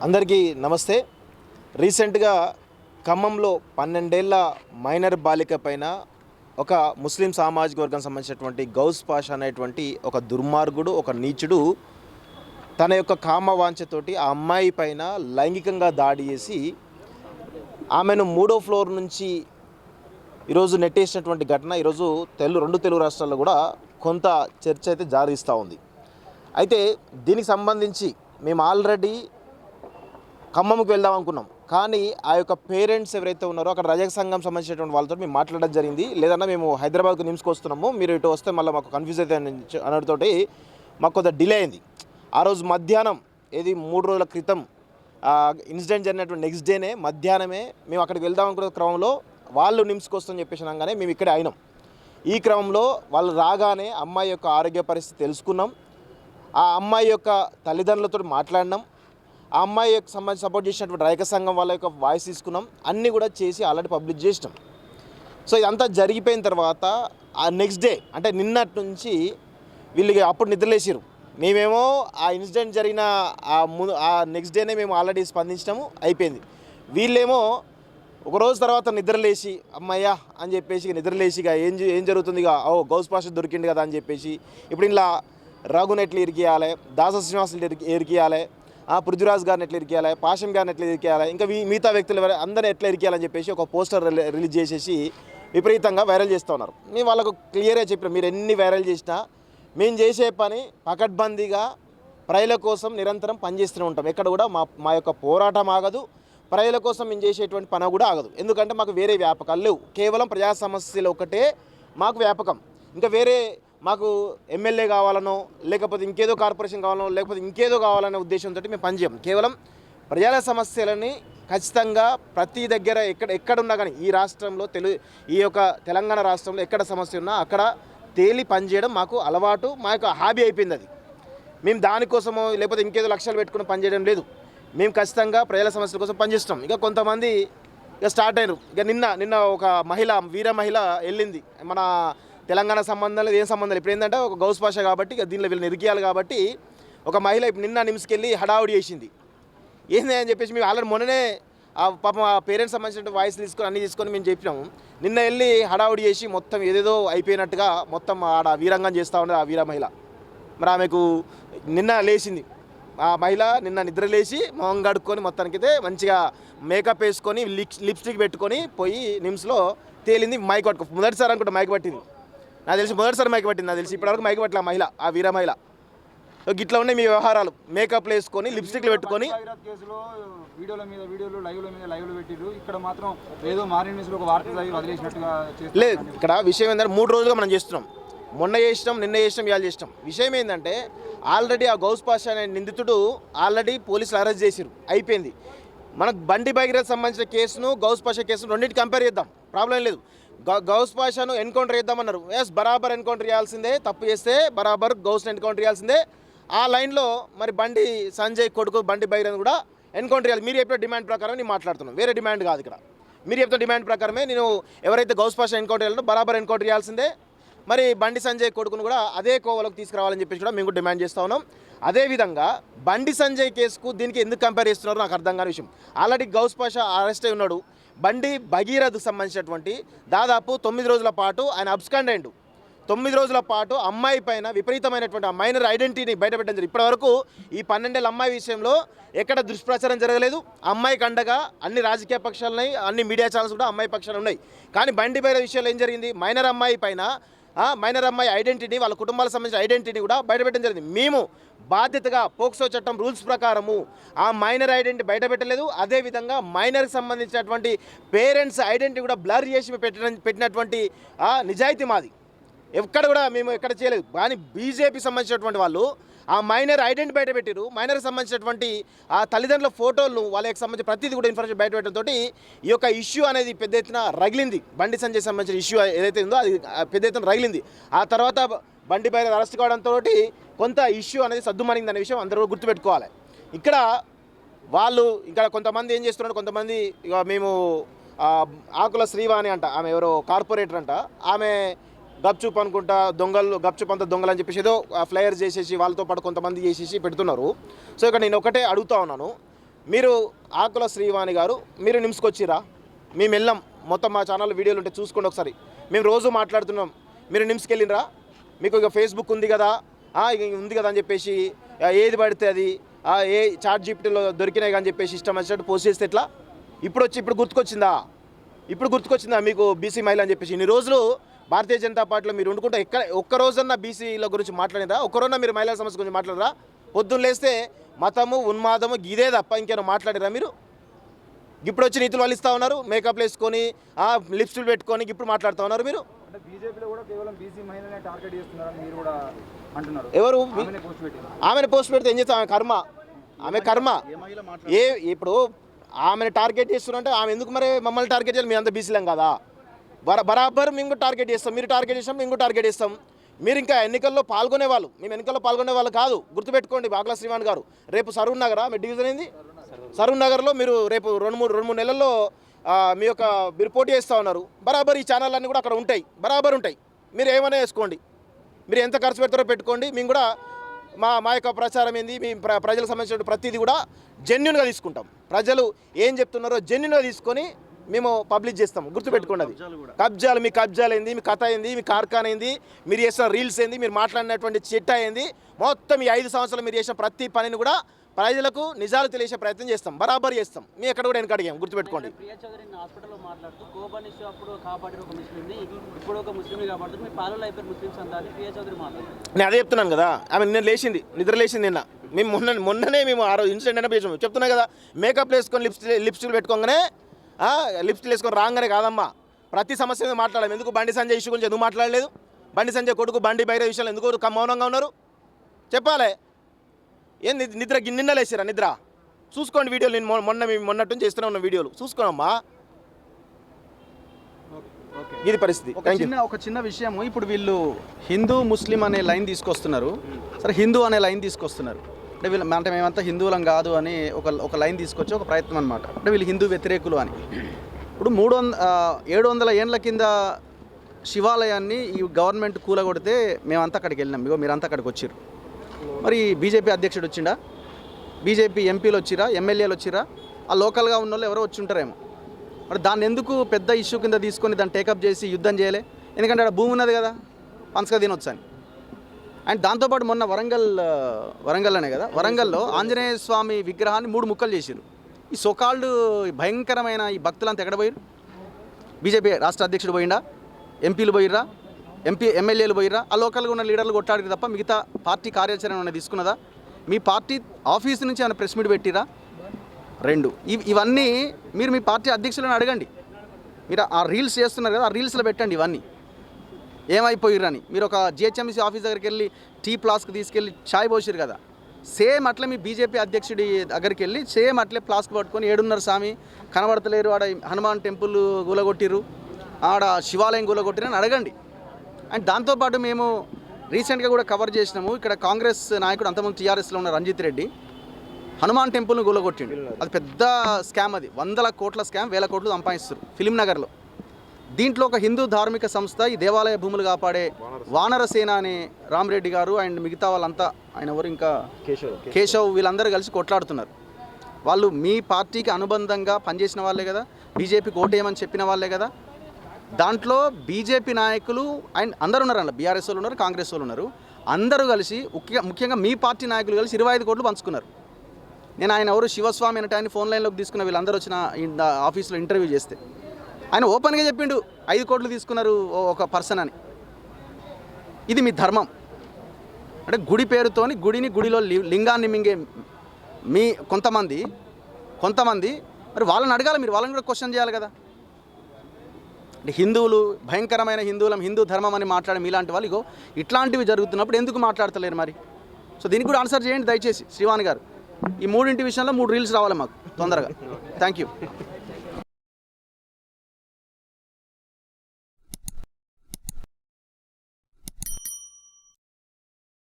అందరికీ నమస్తే. రీసెంట్గా ఖమ్మంలో 12 ఏళ్ల మైనర్ బాలిక పైన ఒక ముస్లిం సామాజిక వర్గం సంబంధించినటువంటి గౌస్ పాషా అనేటువంటి ఒక దుర్మార్గుడు, ఒక నీచుడు తన యొక్క కామవాంఛతోటి ఆ అమ్మాయి పైన లైంగికంగా దాడి చేసి ఆమెను 3వ ఫ్లోర్ నుంచి ఈరోజు నెట్టేసినటువంటి ఘటన ఈరోజు రెండు తెలుగు రాష్ట్రాల్లో కూడా కొంత చర్చ అయితే జారిస్తూ ఉంది. అయితే దీనికి సంబంధించి మేము ఆల్రెడీ ఖమ్మంకి వెళ్దాం అనుకున్నాం, కానీ ఆ యొక్క పేరెంట్స్ ఎవరైతే ఉన్నారో అక్కడ రజక సంఘం సంబంధించినటువంటి వాళ్ళతో మేము మాట్లాడడం జరిగింది. లేదన్నా మేము హైదరాబాద్కు నిమ్స్కి వస్తున్నాము, మీరు ఇటు వస్తే మళ్ళీ మాకు కన్ఫ్యూజ్ అయితే అనడంతో మాకు కొంత డిలే అయింది. ఆ రోజు మధ్యాహ్నం 3 రోజుల క్రితం ఇన్సిడెంట్ జరిగినటువంటి నెక్స్ట్ డేనే మధ్యాహ్నమే మేము అక్కడికి వెళ్దాం అనుకున్న క్రమంలో వాళ్ళు నిమ్స్కి వస్తామని చెప్పేసి అనగానే మేము ఇక్కడే అయినాం. ఈ క్రమంలో వాళ్ళు రాగానే అమ్మాయి యొక్క ఆరోగ్య పరిస్థితి తెలుసుకున్నాం, ఆ అమ్మాయి యొక్క తల్లిదండ్రులతో మాట్లాడినాం, ఆ అమ్మాయి యొక్క సంబంధించి సపోర్ట్ చేసినటువంటి రైక సంఘం వాళ్ళ యొక్క వాయిస్ తీసుకున్నాం, అన్నీ కూడా చేసి ఆల్రెడీ పబ్లిష్ చేసినాం. సో ఇదంతా జరిగిపోయిన తర్వాత ఆ నెక్స్ట్ డే అంటే నిన్నటి నుంచి వీళ్ళు అప్పుడు నిద్రలేసారు. మేమేమో ఆ ఇన్సిడెంట్ జరిగిన ఆ నెక్స్ట్ డేనే మేము ఆల్రెడీ స్పందించినాము, అయిపోయింది. వీళ్ళేమో ఒకరోజు తర్వాత నిద్రలేసి అమ్మయ్యా అని చెప్పేసి నిద్రలేసి ఏం జరుగుతుంది, గౌస్ పాషా దొరికింది కదా అని చెప్పేసి ఇప్పుడు ఇలా రఘుని ఎట్లా ఇరికియాలి, దాస శ్రీనివాసులు ఇరికియాలి, పృథ్వీరాజ్ గారిని ఎట్లా ఇరికేయాలి, పాషం గారిని ఎట్లా ఇరికేయాలి, ఇంకా మిగతా వ్యక్తులు అందరినీ ఎట్లా ఇరికేయాలని చెప్పేసి ఒక పోస్టర్ రిలీజ్ చేసేసి విపరీతంగా వైరల్ చేస్తూ ఉన్నారు. మేము వాళ్ళకు క్లియర్గా చెప్పినాం, మీరు ఎన్ని వైరల్ చేసినా మేము చేసే పని పకడ్బందీగా ప్రజల కోసం నిరంతరం పనిచేస్తూనే ఉంటాం. ఎక్కడ కూడా మా యొక్క పోరాటం ఆగదు, ప్రజల కోసం మేము చేసేటువంటి పని కూడా ఆగదు. ఎందుకంటే మాకు వేరే వ్యాపకాలు లేవు, కేవలం ప్రజా సమస్యలు ఒకటే మాకు వ్యాపకం. ఇంకా వేరే మాకు ఎమ్మెల్యే కావాలనో లేకపోతే ఇంకేదో కార్పొరేషన్ కావాలనో లేకపోతే ఇంకేదో కావాలనే ఉద్దేశంతో మేము పనిచేయం. కేవలం ప్రజల సమస్యలని ఖచ్చితంగా ప్రతి దగ్గర ఎక్కడున్నా కానీ ఈ రాష్ట్రంలో ఈ యొక్క తెలంగాణ రాష్ట్రంలో ఎక్కడ సమస్య ఉన్నా అక్కడ తేలి పనిచేయడం మాకు అలవాటు, మా యొక్క హాబీ అయిపోయింది. అది మేము దానికోసమో లేకపోతే ఇంకేదో లక్ష్యాలు పెట్టుకుని పనిచేయడం లేదు. మేము ఖచ్చితంగా ప్రజల సమస్యల కోసం పనిచేస్తాం. ఇక కొంతమంది స్టార్ట్ అయినారు. ఇక నిన్న ఒక వీర మహిళ వెళ్ళింది, మన తెలంగాణ సంబంధం లేదు, ఏం సంబంధం లేదు. ఇప్పుడు ఏంటంటే ఒక గౌస్ పాషా కాబట్టి ఇక దీనిలో వీళ్ళని ఇరికియాలి కాబట్టి ఒక మహిళ ఇప్పుడు నిన్న నిమ్స్కి వెళ్ళి హడావుడి చేసింది. ఏంది అని చెప్పేసి మేము ఆల్రెడీ మొన్ననే పాపం ఆ పేరెంట్స్ సంబంధించిన వాయిస్ తీసుకొని అన్నీ తీసుకొని మేము చెప్పినాము. నిన్న వెళ్ళి హడావుడి చేసి మొత్తం ఏదేదో అయిపోయినట్టుగా మొత్తం ఆడ వీరంగం చేస్తూ ఉండదు ఆ వీర మహిళ. మరి ఆమెకు నిన్న లేచింది, ఆ మహిళ నిన్న నిద్ర లేచి మొహం కడుక్కొని మొత్తానికైతే మంచిగా మేకప్ వేసుకొని లిప్స్టిక్ పెట్టుకొని పోయి నిమ్స్లో తేలింది. మైక్ పట్టుకో మొదటిసారి అనుకుంటా మైక్ పట్టింది, నాకు తెలిసి మొదటిసారి మైక్ పట్టింది, నాకు తెలిసి ఇప్పటివరకు మైక్ పట్టిన మహిళ, ఆ వీర మహిళ. ఇట్లా ఉన్నాయి మీ వ్యవహారాలు, మేకప్లు వేసుకొని లిప్స్టిక్లు పెట్టుకొని. లేదు, ఇక్కడ విషయం ఏంటంటే 3 రోజులుగా మనం చేస్తున్నాం, మొన్న చేసినాం, నిన్న చేసినాం, ఇవాళ చేసినాం. విషయం ఏంటంటే ఆల్రెడీ ఆ గౌస్ పాషా అనే నిందితుడు ఆల్రెడీ పోలీసులు అరెస్ట్ చేసిరు, అయిపోయింది. మనకు బండి భగీరథ సంబంధించిన కేసును గౌస్ పాషా కేసును రెండింటి కంపేర్ చేద్దాం, ప్రాబ్లం లేదు. గౌస్ పాషాను ఎన్కౌంటర్ చేద్దామన్నారు, బరాబర్ ఎన్కౌంటర్ చేయాల్సిందే, తప్పు చేస్తే బరాబర్ గౌస్ని ఎన్కౌంటర్ చేయాల్సిందే. ఆ లైన్లో మరి బండి సంజయ్ కొడుకు బండి భగీరథ్ కూడా ఎన్కౌంటర్ చేయాలి. మీరు చెప్పిన డిమాండ్ ప్రకారం నేను మాట్లాడుతున్నాను, వేరే డిమాండ్ కాదు. ఇక్కడ మీరు చెప్పిన డిమాండ్ ప్రకారమే నేను ఎవరైతే గౌస్ పాషా ఎన్కౌంటర్ చేయాలో బరాబర్ ఎన్కౌంటర్ చేయాల్సిందే. మరి బండి సంజయ్ కొడుకును కూడా అదే కోవలోకి తీసుకురావాలని చెప్పేసి కూడా మేము కూడా డిమాండ్ చేస్తూ ఉన్నాం. అదేవిధంగా బండి సంజయ్ కేసుకు దీనికి ఎందుకు కంపేర్ చేస్తున్నారో నాకు అర్థం కాని విషయం. ఆల్రెడీ గౌస్ పాషా అరెస్ట్ అయి ఉన్నాడు. బండి భగీరథకు సంబంధించినటువంటి దాదాపు 9 రోజుల పాటు ఆయన అబ్స్కాండ్ అయ్యిండు. 9 రోజుల పాటు అమ్మాయి పైన విపరీతమైనటువంటి ఆ మైనర్ ఐడెంటిటీని బయటపెట్టడం జరిగింది. ఇప్పటివరకు ఈ 12 ఏళ్ళ అమ్మాయి విషయంలో ఎక్కడ దుష్ప్రచారం జరగలేదు. అమ్మాయికి అండగా అన్ని రాజకీయ పక్షాలున్నాయి, అన్ని మీడియా ఛానల్స్ కూడా అమ్మాయి పక్షాలు ఉన్నాయి. కానీ బండి భగీరథ విషయంలో ఏం జరిగింది, మైనర్ అమ్మాయి పైన మైనర్ అమ్మాయి ఐడెంటిటీ, వాళ్ళ కుటుంబాలకు సంబంధించిన ఐడెంటిటీ కూడా బయటపెట్టడం జరిగింది. మేము బాధ్యతగా పోక్సో చట్టం రూల్స్ ప్రకారము ఆ మైనర్ ఐడెంటిటీ బయటపెట్టలేదు. అదేవిధంగా మైనర్కి సంబంధించినటువంటి పేరెంట్స్ ఐడెంటిటీ కూడా బ్లర్ చేసి పెట్టినటువంటి నిజాయితీ మాది. ఎక్కడ కూడా మేము ఎక్కడ చేయలేదు. కానీ బీజేపీ సంబంధించినటువంటి వాళ్ళు ఆ మైనర్ ఐడెంటిటీ బయట పెట్టారు. మైనర్కి సంబంధించినటువంటి ఆ తల్లిదండ్రుల ఫోటోలు వాళ్ళకి సంబంధించి ప్రతిదీ కూడా ఇన్ఫర్మేషన్ బయట పెట్టడంతో ఈ యొక్క ఇష్యూ అనేది పెద్ద ఎత్తున రగిలింది. బండి సంజయ్ సంబంధించిన ఇష్యూ ఏదైతే ఉందో అది పెద్ద ఎత్తున రగిలింది. ఆ తర్వాత బండి భగీరథ్ అరెస్ట్ కావడంతో కొంత ఇష్యూ అనేది సద్దుమణింది అనే విషయం అందరూ గుర్తుపెట్టుకోవాలి. ఇక్కడ కొంతమంది ఏం చేస్తున్నారు, కొంతమంది ఇక మేము ఆకుల శ్రీవాణి అంట, ఆమె ఎవరో కార్పొరేటర్ అంట, ఆమె గప్చుప్ అనుకుంటా దొంగలు గప్చుప్ అంతా దొంగలు అని చెప్పేసి ఏదో ఫ్లైయర్స్ చేసేసి వాళ్ళతో పాటు కొంతమంది చేసేసి పెడుతున్నారు. సో ఇక్కడ నేను ఒకటే అడుగుతా ఉన్నాను, మీరు ఆకుల శ్రీవాణి గారు మీరు నిమ్స్కొచ్చిరా? మేము వెళ్ళాం, మొత్తం మా ఛానల్ వీడియోలు ఉంటే చూసుకోండి ఒకసారి. మేము రోజు మాట్లాడుతున్నాం, మీరు నిమ్స్కి వెళ్ళినరా? మీకు ఇక ఫేస్బుక్ ఉంది కదా, ఇక ఉంది కదా అని చెప్పేసి ఏది పడితే అది ఏ చాట్ జీపీటీలో దొరికినాయి అని చెప్పేసి ఇష్టం వచ్చినట్టు పోస్ట్ చేస్తే ఎట్లా? ఇప్పుడు గుర్తుకొచ్చిందా మీకు బీసీ మహిళ అని చెప్పేసి? ఇన్ని రోజులు భారతీయ జనతా పార్టీలో మీరు వండుకుంటే ఒక్కరోజన్నా బీసీల గురించి మాట్లాడినరా? ఒక్కరోజన్నా మీరు మహిళా సమస్య గురించి మాట్లాడరా? పొద్దున్న లేస్తే మతము ఉన్మాదము ఇదే తప్ప ఇంకేమైనా మాట్లాడిరా మీరు? ఇప్పుడు వచ్చి నీతులు వాళ్ళు ఇస్తూ ఉన్నారు, మేకప్లు వేసుకొని లిప్స్టిక్ పెట్టుకొని ఇప్పుడు మాట్లాడుతూ ఉన్నారు మీరు. ఎవరు ఆమెను పోస్ట్ పెడితే ఏం చేస్తాం? ఆమె కర్మ. ఇప్పుడు ఆమెను టార్గెట్ చేస్తున్నారంటే ఆమె ఎందుకు మరి మమ్మల్ని టార్గెట్ చేయాలి? మేము అంత బీసీలం కదా, బరాబర్ మేము కూడా టార్గెట్ చేస్తాం. మీరు టార్గెట్ చేస్తాం, మేము కూడా టార్గెట్ చేస్తాం. మీరు ఇంకా ఎన్నికల్లో పాల్గొనేవాళ్ళు, మేము ఎన్నికల్లో పాల్గొనే వాళ్ళు కాదు, గుర్తుపెట్టుకోండి. ఆకుల శ్రీవాణి గారు రేపు సరూర్ నగరా మీ డివిజన్ ఏంది? సరూర్ నగర్లో మీరు రేపు రెండు మూడు నెలల్లో మీ యొక్క మీరు పోటీ చేస్తూ ఉన్నారు. బరాబర్ ఈ ఛానల్ అన్నీ కూడా అక్కడ ఉంటాయి, బరాబర్ ఉంటాయి. మీరు ఏమైనా వేసుకోండి, మీరు ఎంత ఖర్చు పెడతారో పెట్టుకోండి. మేము కూడా మా యొక్క ప్రచారం ఏంది, మీ ప్రజలకు సంబంధించిన ప్రతిదీ కూడా జెన్యున్గా తీసుకుంటాం. ప్రజలు ఏం చెప్తున్నారో జెన్యున్గా తీసుకొని మేము పబ్లిష్ చేస్తాం, గుర్తుపెట్టుకోండి. అది కబ్జాలు, మీ కబ్జాలు ఏంది, మీ కథ ఏంది, మీ కార్ఖానా ఏంది, మీరు చేసిన రీల్స్ ఏంది, మీరు మాట్లాడినటువంటి చిట్టా ఏంది, మొత్తం ఈ 5 సంవత్సరాలు మీరు చేసిన ప్రతి పనిని కూడా ప్రజలకు నిజాలు తెలిసే ప్రయత్నం చేస్తాం, బరాబర్ చేస్తాం. మీ ఎక్కడ కూడా వెనకడిగాం, గుర్తుపెట్టుకోండి. నేను అదే చెప్తున్నాను కదా, ఆమె నిన్న నిద్ర లేచింది నిన్న. మేము మొన్ననే మేము ఆ రోజు ఇన్సిడెంట్ అయినా పేసాము, చెప్తున్నా కదా. మేకప్ వేసుకొని లిప్స్టిక్ పెట్టుకోగానే లిప్స్టిక్ వేసుకొని రాగానే కాదమ్మా, ప్రతి సమస్య మీద మాట్లాడాలి. ఎందుకు బండి సంజయ్ ఇష్యూ గురించి ఎందుకు మాట్లాడలేదు? బండి సంజయ్ కొడుకు బండి బైర విషయాలు ఎందుకు మౌనంగా ఉన్నారు? చెప్పాలి. ఏం నిన్న లేచారా? నిద్ర చూసుకోండి వీడియోలు. నేను మొన్నట్టు చేస్తూనే ఉన్న వీడియోలు చూసుకోనమ్మా. ఇది పరిస్థితి. ఒక చిన్న విషయం, ఇప్పుడు వీళ్ళు హిందూ ముస్లిం అనే లైన్ తీసుకొస్తున్నారు. సరే, హిందూ అనే లైన్ తీసుకొస్తున్నారు అంటే వీళ్ళు అంటే మేమంతా హిందువులం కాదు అని ఒక లైన్ తీసుకొచ్చి ఒక ప్రయత్నం అనమాట. అంటే వీళ్ళు హిందూ వ్యతిరేకులు అని. ఇప్పుడు 700 ఏండ్ల కింద శివాలయాన్ని ఈ గవర్నమెంట్ కూలగొడితే మేమంతా అక్కడికి వెళ్ళినాం. ఇగో మీరంతా అక్కడికి వచ్చారు. మరి బీజేపీ అధ్యక్షుడు వచ్చిండా? బీజేపీ ఎంపీలు వచ్చిరా? ఎమ్మెల్యేలు వచ్చిరా? ఆ లోకల్గా ఉన్న వాళ్ళు ఎవరో వచ్చి ఉంటారేమో. మరి దాన్ని ఎందుకు పెద్ద ఇష్యూ కింద తీసుకొని దాన్ని టేకప్ చేసి యుద్ధం చేయలే? ఎందుకంటే అక్కడ భూమి ఉన్నది కదా, పంచగా తినొచ్చు అని. అండ్ దాంతోపాటు మొన్న వరంగల్లోనే కదా, వరంగల్లో ఆంజనేయ స్వామి విగ్రహాన్ని 3 ముక్కలు చేశారు. ఈ సోకాల్డ్ భయంకరమైన ఈ భక్తులంతా ఎక్కడ పోయారు? బీజేపీ రాష్ట్ర అధ్యక్షుడు పోయిండా? ఎంపీలు పోయిర్రా? ఎమ్మెల్యేలు పోయిర్రా? ఆ లోకల్గా ఉన్న లీడర్లు కొట్టాడికి తప్ప మిగతా పార్టీ కార్యాచరణ ఏమైనా తీసుకున్నదా? మీ పార్టీ ఆఫీసు నుంచి ఏమైనా ప్రెస్ మీట్ పెట్టిరా? 2 ఇవన్నీ మీరు మీ పార్టీ అధ్యక్షులను అడగండి. మీరు ఆ రీల్స్ చేస్తున్నారు కదా, ఆ రీల్స్లో పెట్టండి ఇవన్నీ ఏమైపోయిర్రని. మీరు ఒక జిహెచ్ఎంసీ ఆఫీస్ దగ్గరికి వెళ్ళి టీ ఫ్లాస్క్ తీసుకెళ్ళి ఛాయ్ పోసిరు కదా, సేమ్ అట్లా మీ బీజేపీ అధ్యక్షుడి దగ్గరికి వెళ్ళి సేమ్ అట్లే ఫ్లాస్క్ పట్టుకొని 7:30 స్వామి కనబడతలేరు, ఆడ హనుమాన్ టెంపుల్ గూలగొట్టిరు, ఆడ శివాలయం గూలగొట్టిరు అని అడగండి. అండ్ దాంతోపాటు మేము రీసెంట్గా కూడా కవర్ చేసినాము. ఇక్కడ కాంగ్రెస్ నాయకుడు అంతకుముందు టీఆర్ఎస్లో ఉన్న రంజిత్ రెడ్డి హనుమాన్ టెంపుల్ని గూలగొట్టిండు. అది పెద్ద స్కామ్, అది 100 కోట్ల స్కామ్, 1000 కోట్లు సంపాదిస్తారు ఫిలిం నగర్లో. దీంట్లో ఒక హిందూ ధార్మిక సంస్థ ఈ దేవాలయ భూములు కాపాడే వానరసేన అనే రామరెడ్డి గారు అండ్ మిగతా వాళ్ళంతా, ఆయన ఎవరు ఇంకా కేశవ్, వీళ్ళందరూ కలిసి కొట్లాడుతున్నారు. వాళ్ళు మీ పార్టీకి అనుబంధంగా పనిచేసిన వాళ్ళే కదా, బీజేపీకి ఓటేయమని చెప్పిన వాళ్ళే కదా. దాంట్లో బీజేపీ నాయకులు అండ్ అందరు ఉన్నారు, అలా బీఆర్ఎస్ వాళ్ళు ఉన్నారు, కాంగ్రెస్ వాళ్ళు ఉన్నారు. అందరూ కలిసి ముఖ్యంగా మీ పార్టీ నాయకులు కలిసి 25 కోట్లు పంచుకున్నారు. నేను ఆయన ఎవరు శివస్వామి అంటే ఆయన ఫోన్ లైన్లోకి తీసుకున్న వీళ్ళందరూ వచ్చిన ఆఫీస్లో ఇంటర్వ్యూ చేస్తే ఆయన ఓపెన్గా చెప్పిండు 5 కోట్లు తీసుకున్నారు ఒక పర్సన్ అని. ఇది మీ ధర్మం అంటే గుడి పేరుతోని గుడిలో లింగాన్ని మింగే మీ కొంతమంది మరి వాళ్ళని అడగాలి, మీరు వాళ్ళని కూడా క్వశ్చన్ చేయాలి కదా. అంటే హిందువులు భయంకరమైన హిందూ ధర్మం అని మాట్లాడే మీలాంటి వాళ్ళు ఇగో ఇట్లాంటివి జరుగుతున్నప్పుడు ఎందుకు మాట్లాడతలేరు మరి? సో దీనికి కూడా ఆన్సర్ చేయండి దయచేసి శ్రీవాణి గారు. ఈ 3 విషయంలో 3 రీల్స్ రావాలి మాకు తొందరగా. Thank you.